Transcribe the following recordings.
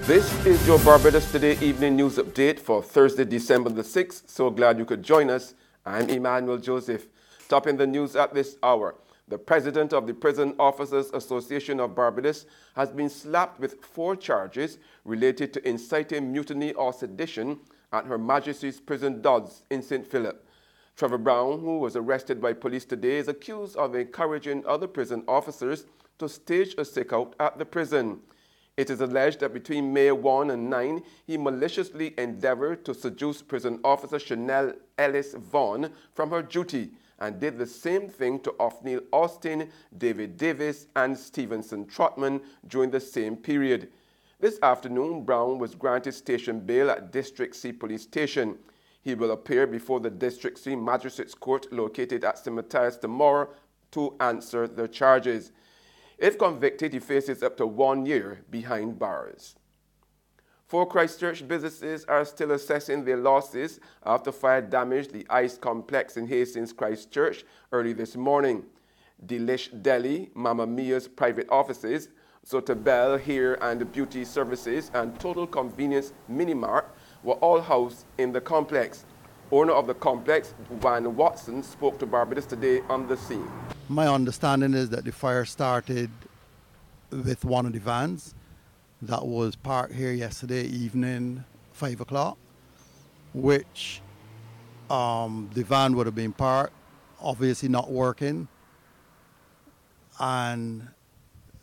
This is your Barbados Today Evening News Update for Thursday, December the 6th. So glad you could join us. I'm Emmanuel Joseph. Topping the news at this hour, the president of the Prison Officers Association of Barbados has been slapped with 4 charges related to inciting mutiny or sedition at Her Majesty's Prison Dodds in St. Philip. Trevor Brown, who was arrested by police today, is accused of encouraging other prison officers to stage a sick-out at the prison. It is alleged that between May 1 and 9, he maliciously endeavored to seduce prison officer Chanel Ellis Vaughan from her duty and did the same thing to Othniel Austin, David Davis, and Stevenson Trotman during the same period. This afternoon, Brown was granted station bail at District C Police Station. He will appear before the District C Magistrates Court located at St. Matthias tomorrow to answer the charges. If convicted, he faces up to 1 year behind bars. 4 Christchurch businesses are still assessing their losses after fire damaged the ICE complex in Hastings, Christchurch early this morning. Delish Deli, Mamma Mia's private offices, Zotabel Hair and Beauty Services, and Total Convenience Minimart were all housed in the complex. Owner of the complex, Van Watson, spoke to Barbados Today on the scene. My understanding is that the fire started with one of the vans that was parked here yesterday evening, 5 o'clock, which the van would have been parked, obviously not working. And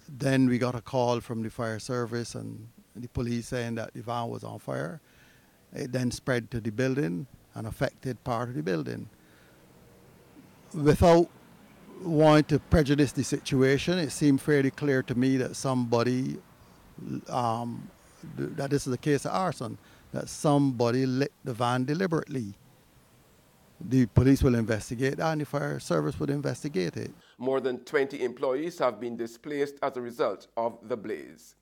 then we got a call from the fire service and the police saying that the van was on fire. It then spread to the building and affected part of the building. Without wanting to prejudice the situation, it seemed fairly clear to me that somebody, that this is a case of arson, that somebody lit the van deliberately. The police will investigate and the fire service will investigate it. More than 20 employees have been displaced as a result of the blaze.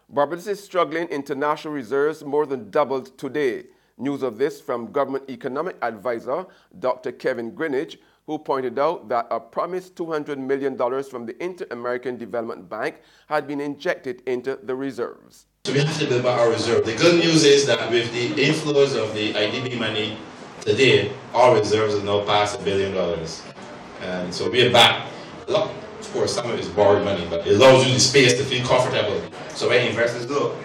Barbados' struggling international reserves more than doubled today. News of this from Government Economic Advisor Dr. Kevin Greenidge, who pointed out that a promised $200 million from the Inter-American Development Bank had been injected into the reserves. So we have to build back our reserve. The good news is that with the inflows of the IDB money today, our reserves are now past $1 billion. And so we are back. Of course, some of it is borrowed money, but it allows you the space to feel comfortable. So when investors look,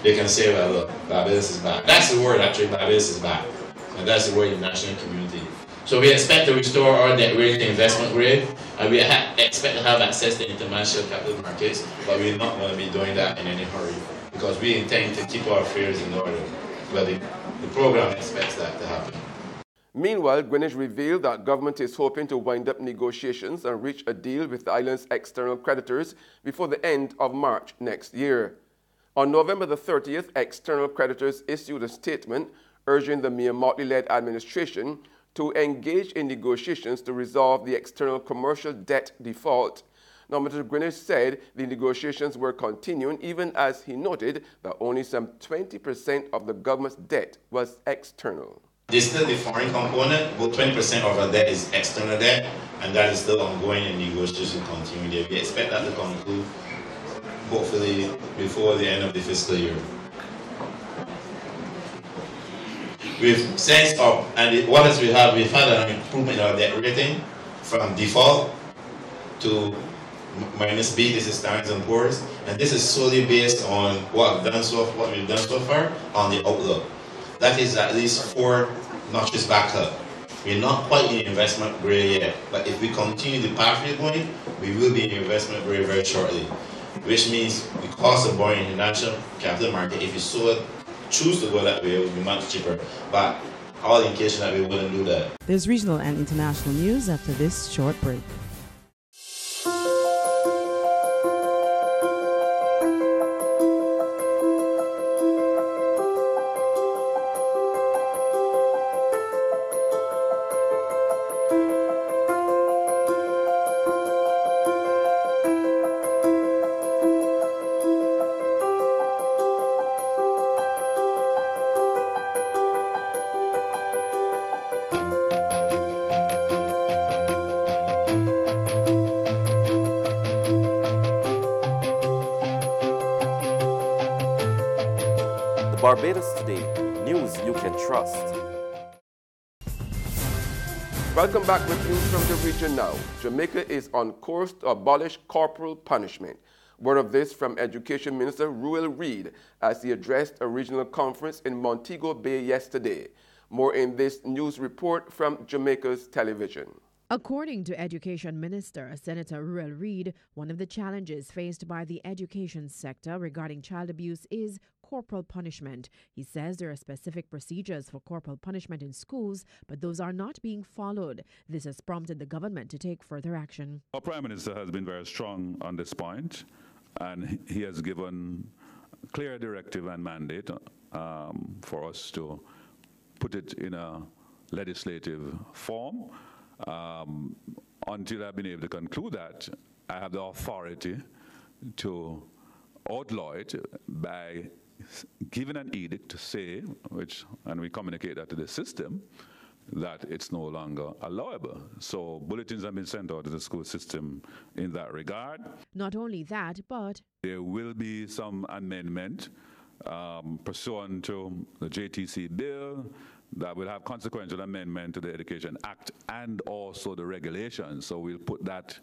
they can say, well, look, Barbados is back. That's the word, actually, Barbados is back. And that's the word in the national community. So we expect to restore our debt rating to investment grade, and we expect to have access to international capital markets, but we're not going to be doing that in any hurry, because we intend to keep our affairs in order. Well, the program expects that to happen. Meanwhile, Greenwich revealed that government is hoping to wind up negotiations and reach a deal with the island's external creditors before the end of March next year. On November the 30th, external creditors issued a statement urging the Mia Motley-led administration to engage in negotiations to resolve the external commercial debt default. Now, Mr. Greenwich said the negotiations were continuing, even as he noted that only some 20% of the government's debt was external. There's still the foreign component, but 20% of our debt is external debt, and that is still ongoing and negotiations continue there. We expect that to conclude hopefully before the end of the fiscal year. We've sensed up, and what else we've had an improvement in our debt rating from default to minus B. This is Standard & Poor's, and this is solely based on what we've done so far on the outlook. That is at least 4 notches back up. We're not quite in investment grade yet, but if we continue the path we're going, we will be in investment grade very shortly, which means the cost of borrowing in the national capital market, if you choose to go that way, it will be much cheaper. But all indication that we wouldn't do that. There's regional and international news after this short break. Barbados Today, news you can trust. Welcome back with news from the region now. Jamaica is on course to abolish corporal punishment. Word of this from Education Minister Ruel Reid as he addressed a regional conference in Montego Bay yesterday. More in this news report from Jamaica's television. According to Education Minister Senator Ruel Reid, one of the challenges faced by the education sector regarding child abuse is corporal punishment. He says there are specific procedures for corporal punishment in schools, but those are not being followed. This has prompted the government to take further action. Our Prime Minister has been very strong on this point, and he has given clear directive and mandate for us to put it in a legislative form. Until I've been able to conclude that, I have the authority to outlaw it by giving an edict to say, and we communicate that to the system, that it's no longer allowable. So bulletins have been sent out to the school system in that regard. Not only that, but there will be some amendment pursuant to the JTC bill that will have consequential amendment to the Education Act and also the regulations. So we'll put that,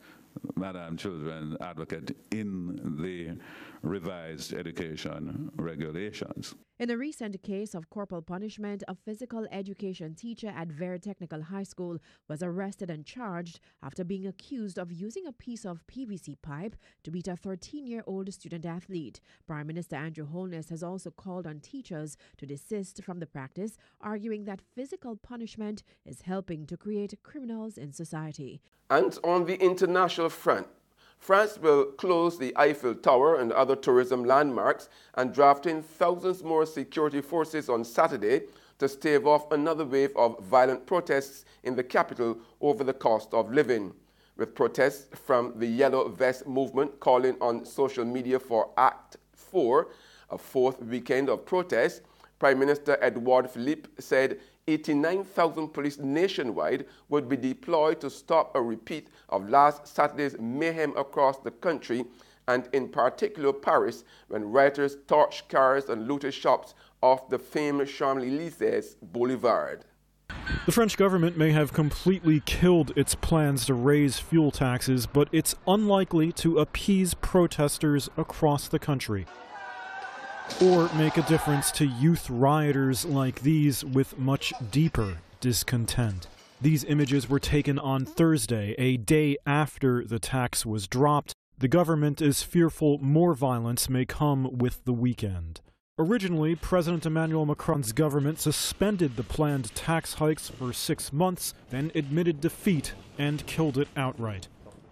Madam Children Advocate, in the revised education regulations. in a recent case of corporal punishment, a physical education teacher at Vere Technical High School was arrested and charged after being accused of using a piece of PVC pipe to beat a 13-year-old student athlete. Prime Minister Andrew Holness has also called on teachers to desist from the practice, arguing that physical punishment is helping to create criminals in society. And on the international front, France will close the Eiffel Tower and other tourism landmarks and draft in thousands more security forces on Saturday to stave off another wave of violent protests in the capital over the cost of living. With protests from the Yellow Vest movement calling on social media for Act 4, a fourth weekend of protests, Prime Minister Edouard Philippe said 89,000 police nationwide would be deployed to stop a repeat of last Saturday's mayhem across the country, and in particular Paris, when rioters torched cars and looted shops off the famed Champs-Élysées Boulevard. The French government may have completely killed its plans to raise fuel taxes, but it's unlikely to appease protesters across the country or make a difference to youth rioters like these with much deeper discontent. These images were taken on Thursday, a day after the tax was dropped. The government is fearful more violence may come with the weekend. Originally, President Emmanuel Macron's government suspended the planned tax hikes for 6 months, then admitted defeat and killed it outright.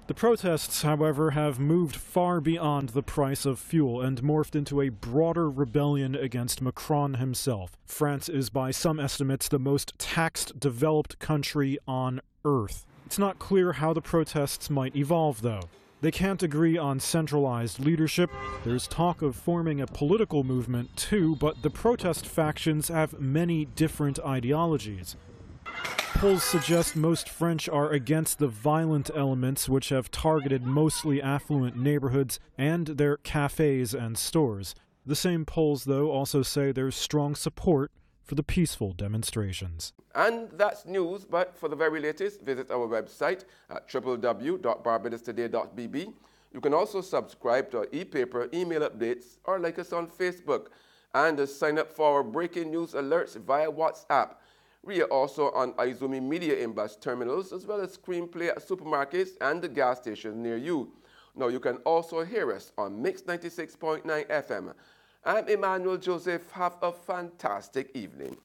The protests, however, have moved far beyond the price of fuel and morphed into a broader rebellion against Macron himself. France is, by some estimates, the most taxed developed country on Earth. It's not clear how the protests might evolve, though. They can't agree on centralized leadership. There's talk of forming a political movement, too, but the protest factions have many different ideologies. Polls suggest most French are against the violent elements which have targeted mostly affluent neighborhoods and their cafes and stores. The same polls, though, also say there's strong support for the peaceful demonstrations. And that's news, but for the very latest, visit our website at www.barbadostoday.bb. You can also subscribe to our e-paper, email updates, or like us on Facebook. And sign up for our breaking news alerts via WhatsApp. We are also on Izumi Media in-bus terminals, as well as Screenplay at supermarkets and the gas stations near you. Now you can also hear us on Mix 96.9 FM. I'm Emmanuel Joseph. Have a fantastic evening.